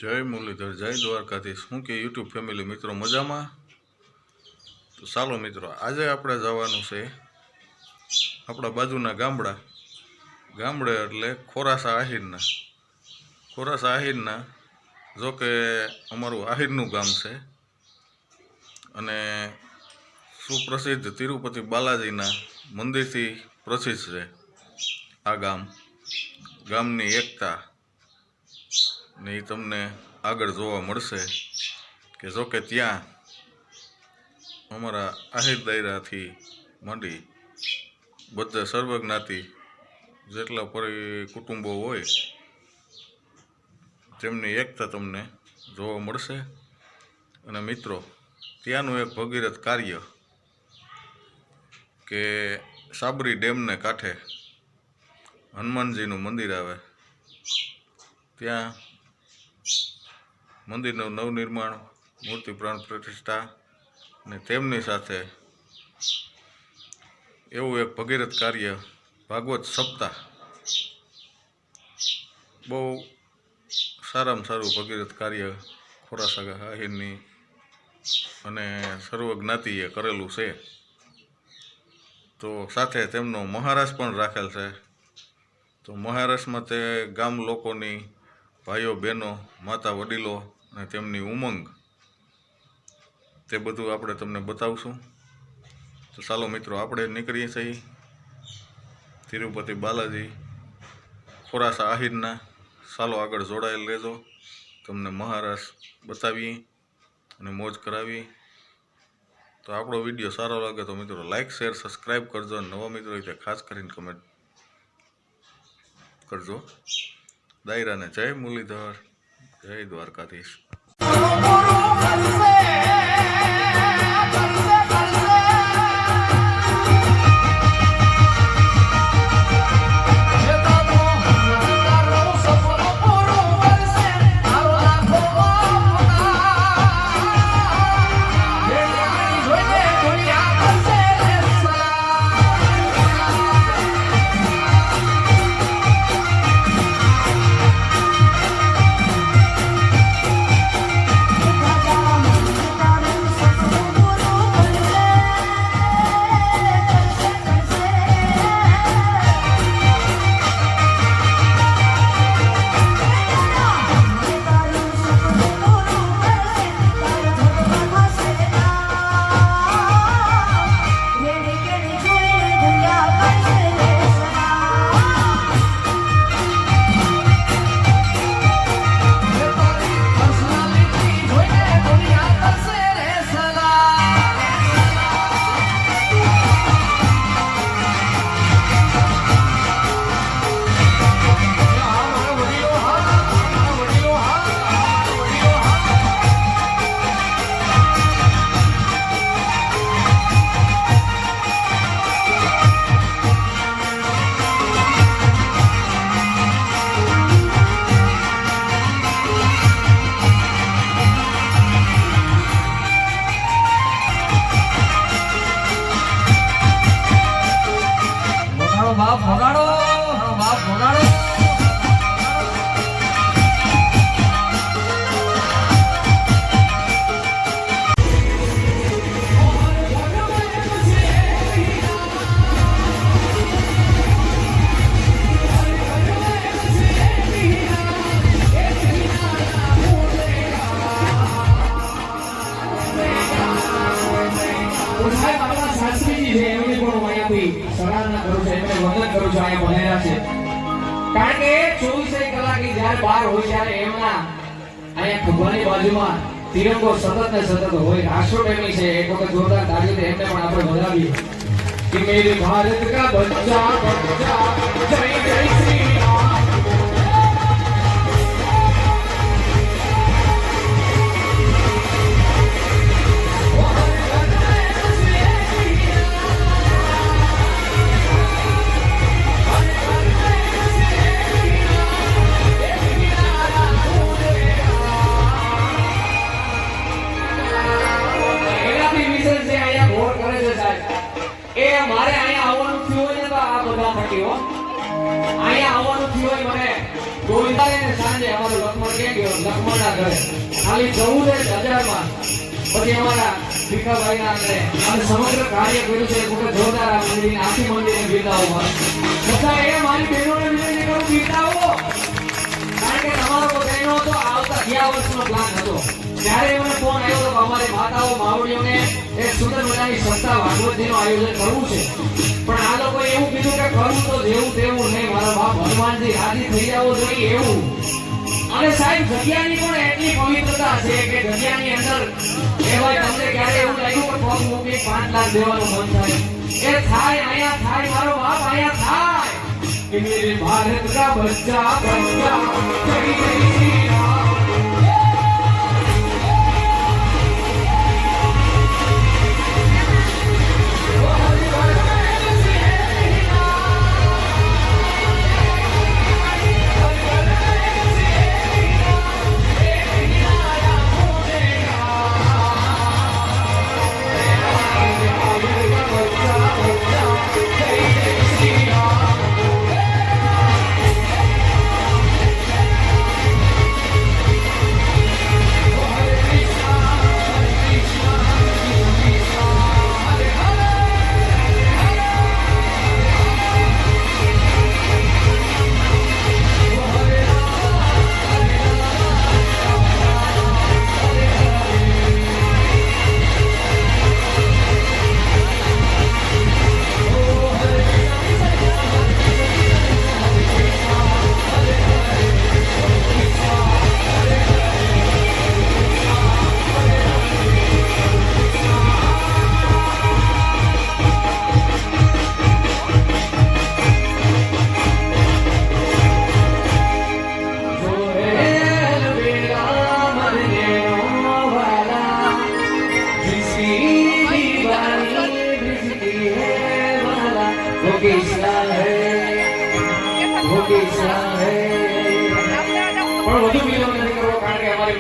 જય મુરલીધર, જય દ્વારકાધીશ। શું કે યુટ્યુબ ફેમિલી મિત્રો મજામાં? તો ચાલો મિત્રો, આજે આપણે જવાનું છે આપણા બાજુના ગામડે એટલે ખોરાસા આહિરના જો કે અમારું આહિરનું ગામ છે અને સુપ્રસિદ્ધ તિરુપતિ બાલાજીના મંદિરથી પ્રસિદ્ધ છે આ ગામની એકતા ને એ તમને આગળ જોવા મળશે કે જો કે ત્યાં અમારા આહિર દાયરાથી માંડી બધા સર્વજ્ઞાતિ જેટલા કુટુંબો હોય તેમની એકતા તમને જોવા મળશે। અને મિત્રો, ત્યાંનું એક ભગીરથ કાર્ય કે સાબરી ડેમને કાંઠે હનુમાનજીનું મંદિર આવે, ત્યાં મંદિરનું નવનિર્માણ, મૂર્તિ પ્રાણ પ્રતિષ્ઠા ને તેમની સાથે એવું એક ભગીરથ કાર્ય ભાગવત સપ્તાહ, બહુ સારામાં સારું ભગીરથ કાર્ય ખોરાસા આહિરની અને સર્વ જ્ઞાતિએ કરેલું છે। તો સાથે તેમનો મહારાજ પણ રાખેલ છે। તો મહારાષ્ટ્રમાં તે ગામ લોકોની, ભાઈઓ બહેનો, માતા વડીલો અને તેમની ઉમંગ, તે બધું આપણે તમને બતાવશું। તો ચાલો મિત્રો, આપણે નીકળીએ છીએ તિરુપતિ બાલાજી ખોરાસા આહિરના। ચાલો આગળ જોડાયેલ રહેજો, તમને મહારાષ્ટ્ર બતાવીએ અને મોજ કરાવીએ। તો આપણો વિડીયો સારો લાગે તો મિત્રો લાઇક, શેર, સબસ્ક્રાઈબ કરજો અને નવા મિત્રો રીતે ખાસ કરીને કમેન્ટ કરજો। દાયરાને જય મુરલીધર, જય દ્વારકાધીશ। કારણ કે 24 કલાક જ્યારે બહાર હોય ત્યારે એમના અહીંયા ખંભાની બાજુમાં તિરંગો સતત ને સતત હોય, રાષ્ટ્રપ્રેમી છે। એક વખત જોરદાર તાળીઓથી એમને પણ આપણે વધાવીએ કે મેરે ભારત કા બચ્ચા બચ્ચા જય જય શ્રી રામ। મારે અહીંયા આવવાનું થયું હોય ને તો આ બધા થકી હો। લખમણના ઘરે ખાલી 14,000 પછી અમારા ભીખાભાઈના અને સમગ્ર કાર્ય કર્યું છે. એક વખત જોરદાર આ મંદિરની આખી મંદિરને બિરદાવો. બધા એ મારી બહેનોને વિનંતી કરું બિરદાવો, કારણ કે તમારો બધાનો તો આવતા 2 વર્ષનો પ્લાન હતો. ત્યારે મને ફોન આવ્યો કે અમારે માતાઓ માવડીઓને એક સુંદર મજાની સંસ્થા ભાગવતજીનું આયોજન કરવું છે, પણ આ લોકોએ એવું કીધું કે કરવું તો જેવું તેવું નહીં, મારા બાપ હનુમાનજી રાજી થઈ જાવો જોઈએ એવું. અને સાહેબ જગ્યાની પણ એટલી પવિત્રતા છે કે જગ્યાની અંદર કહેવાય તમને ક્યારે એવું લાગ્યું કે પગ મૂકી 5 લાખ દેવાનું મન થાય? એ થાય, અહીંયા થાય, મારો બાપ અહીંયા થાય કે મેરે ભારત કા બચ્ચા બચ્ચા જય જય શ્રી રામ.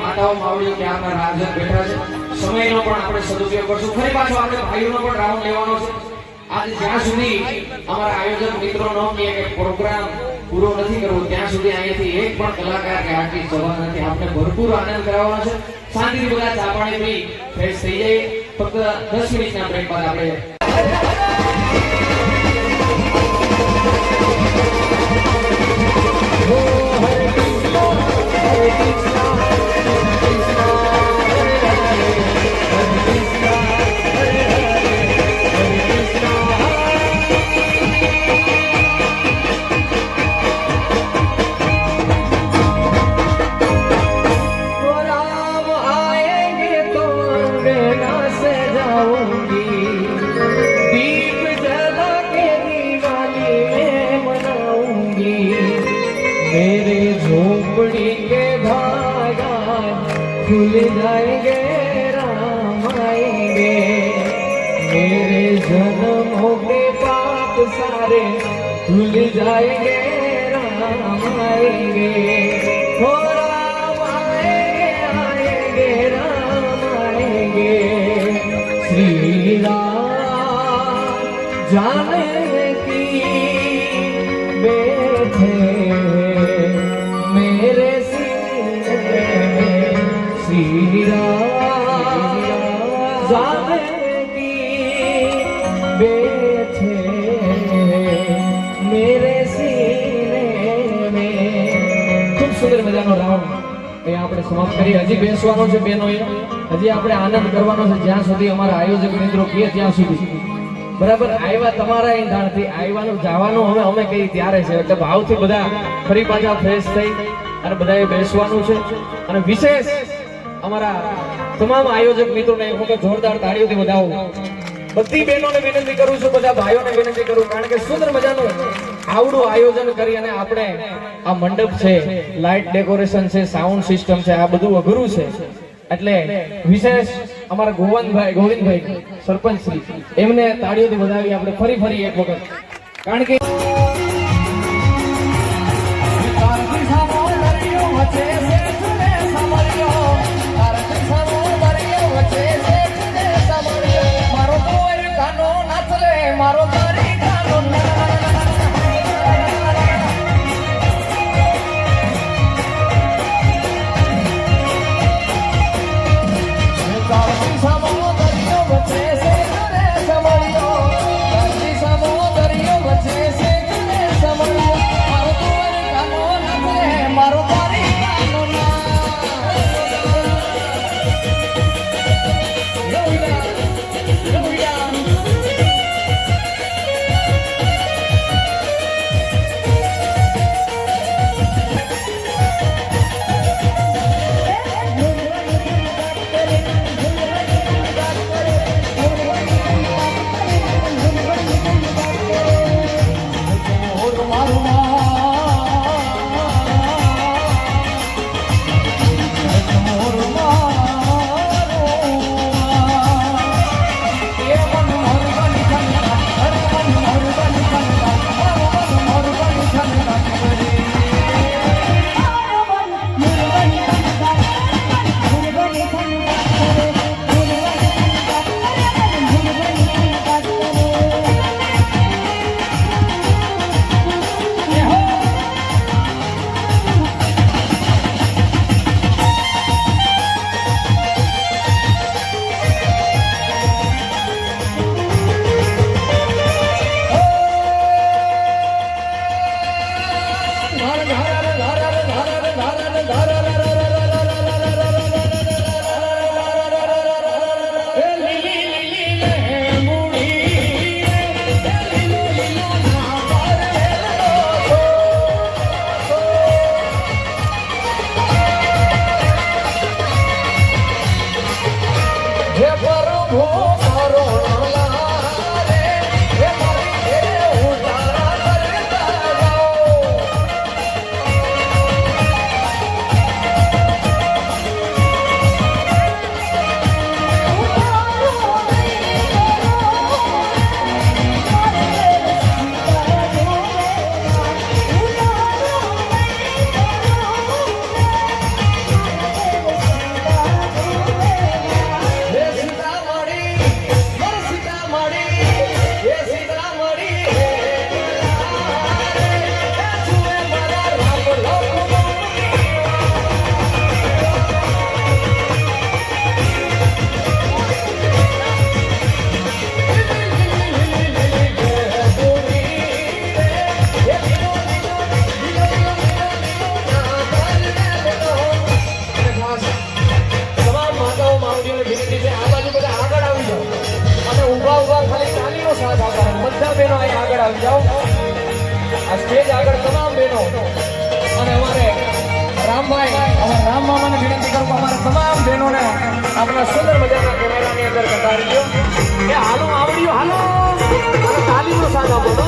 માતાઓ માવડીઓ ક્યાંના રાજન બેઠા છે. સમયનો પણ આપણે સદુપયોગ કરશું. ફરી પાછો આપણે ભાઈઓનો પણ રાઉન્ડ લેવાનો છે. આજે જ્યાં સુધી અમારા આયોજક મિત્રો ન કહે કે પ્રોગ્રામ પૂરો નથી કરવો ત્યાં સુધી અહીંયાથી એક પણ કલાકાર કે આર્ટિસ્ટ જવા નથી. આપણે ભરપૂર આનંદ કરાવવાનો છે. શાંતિથી બધા ચા પાણી પી ફ્રેશ થઈ જાય. ફક્ત 10 મિનિટના બ્રેક બાદ આપણે खुल जाएंगे राम आएंगे, मेरे जन्मों के पाप सारे खुल जाएंगे राम आएंगे, हो राम आएंगे आएंगे राम आएंगे, श्री राम जाने की बैठे मेरे सीने में, श्री राम जानकी बैठे मेरे सीने में. खूब સુંદર મજાનો રાઉન્ડ એ આપણે સમાપ્ત કરી. હજી બેસવાનો છે બેનોએ, હજી આપણે આનંદ કરવાનો છે જ્યાં સુધી અમારા આયોજક મિત્રો કહે ત્યાં સુધી. બરાબર આવ્યા તમારા ઈંધાણથી આવ્યાનું જવાનું હવે અમે કઈ ત્યારે છે એટલે ભાવથી બધા ફરી પાછા ફ્રેશ થઈ અને બધાએ બેસવાનું છે. અને વિશેષ અમારા તમામ આયોજક મિત્રોને એક વખત જોરદાર તાળીઓથી વધાવો. બધી બહેનોને વિનંતી કરું છું, બધા ભાઈઓને વિનંતી કરું, કારણ કે સુંદર મજાનું આવડું આયોજન કરી અને આપણે આ મંડપ છે, લાઇટ ડેકોરેશન છે, સાઉન્ડ સિસ્ટમ છે, આ બધું અઘરું છે. એટલે વિશેષ અમારા ગોવિંદભાઈ સરપંચ શ્રી એમને તાળીઓથી વધાવી આપણે ફરી એક વખત, કારણ કે મારો તારી કાનો બહેનો અહીં આગળ આવી જાઓ. આ સ્ટેજ આગળ તમામ બહેનો અને અમારે રામભાઈ અમારા રામ મામાને વિનંતી કરું કે અમારા તમામ બહેનોને આપણા સુંદર મજાના કેમેરાની અંદર કંટાળી દો. એ હાલો આવડ્યું હાલો અને તાલીમનો સાથ આપો તો.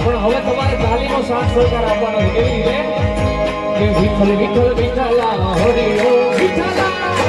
પણ હવે તમારે તાલીમો સાથ સહકાર આપવાનો છે. કેવી રીતે? કે વિઠ્ઠલ વિઠ્ઠલ વિઠ્ઠલા હરિ ઓ વિઠ્ઠલા